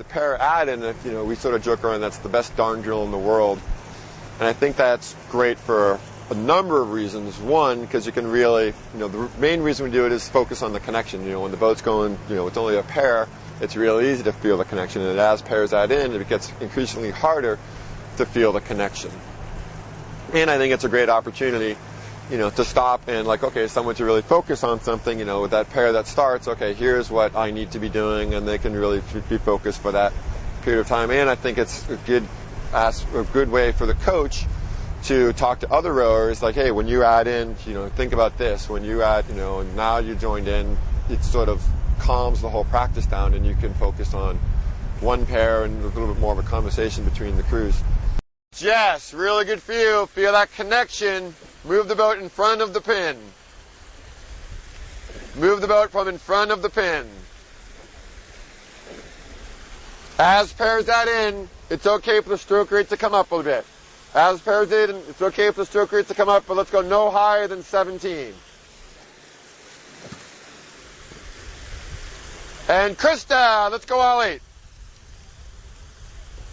the pair add-in, if, you know, we sort of joke around that's the best darn drill in the world. And I think that's great for a number of reasons. One, because you can really, you know, the main reason we do it is focus on the connection. You know, when the boat's going, you know, it's only a pair, it's really easy to feel the connection. And as pairs add in, it gets increasingly harder to feel the connection. And I think it's a great opportunity, you know, to stop and like, okay, someone to really focus on something, you know, with that pair that starts, okay, here's what I need to be doing, and they can really be focused for that period of time. And I think it's a good way for the coach to talk to other rowers, like, hey, when you add in, you know, think about this. When you add, you know, now you joined in, it sort of calms the whole practice down, and you can focus on one pair and a little bit more of a conversation between the crews. Yes, really good feel. Feel that connection. Move the boat in front of the pin. Move the boat from in front of the pin. As pairs that in, it's okay for the stroke rate to come up a little bit. As pairs in, it's okay for the stroke rate to come up, but let's go no higher than 17. And Krista, let's go all 8.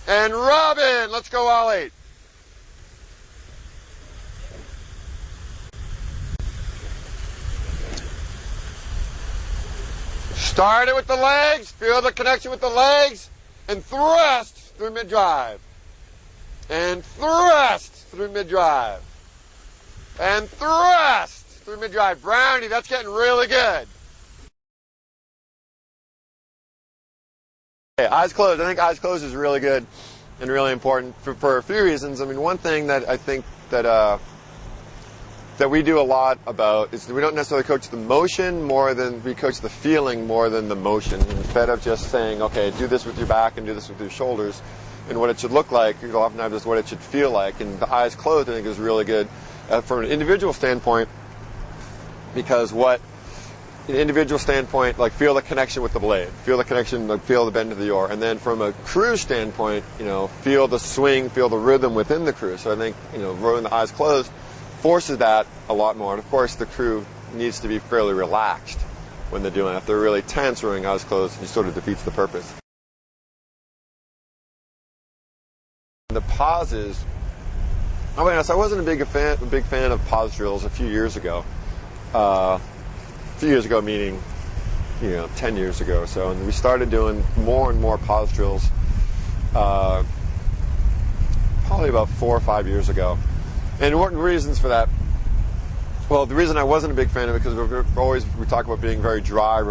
And Robin, let's go all 8. Start it with the legs, feel the connection with the legs, and thrust through mid-drive. And thrust through mid-drive. And thrust through mid-drive. Brownie, that's getting really good. Okay, eyes closed. I think eyes closed is really good and really important for a few reasons. I mean, one thing that I think that we do a lot about is that we don't necessarily coach the motion more than we coach the feeling more than the motion. Instead of just saying, okay, do this with your back and do this with your shoulders, and what it should look like, oftentimes is what it should feel like. And the eyes closed, I think, is really good from an individual standpoint, because an individual standpoint, like, feel the connection with the blade, feel the connection, like, feel the bend of the oar, and then from a crew standpoint, you know, feel the swing, feel the rhythm within the crew. So I think, you know, rowing the eyes closed forces that a lot more. And of course, the crew needs to be fairly relaxed when they're doing it. If they're really tense, rowing eyes closed, it sort of defeats the purpose. The pauses. I'll be honest, I wasn't a big fan of pause drills a few years ago. A few years ago, meaning, you know, 10 years ago or so, and we started doing more and more pause drills probably about 4 or 5 years ago. And what reasons for that? Well, the reason I wasn't a big fan of it, because we talk about being very drive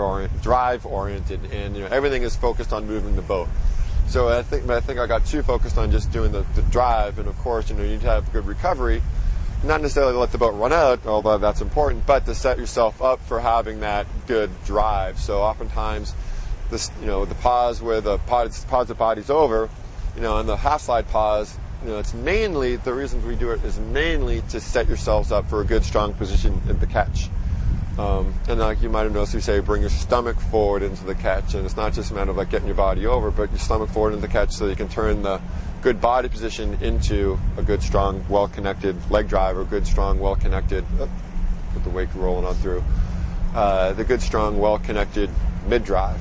oriented, and, you know, everything is focused on moving the boat. So I think I got too focused on just doing the drive, and of course, you know, you need to have good recovery. Not necessarily to let the boat run out, although that's important, but to set yourself up for having that good drive. So oftentimes, this, you know, the pause where the pause the body's over, you know, and the half slide pause, you know, it's mainly, the reasons we do it is mainly to set yourselves up for a good, strong position in the catch. And like you might have noticed, we say bring your stomach forward into the catch, and it's not just a matter of like getting your body over, but your stomach forward into the catch so you can turn the good body position into a good, strong, well-connected leg drive, or good, strong, well-connected, with the wake rolling on through, the good, strong, well-connected mid-drive.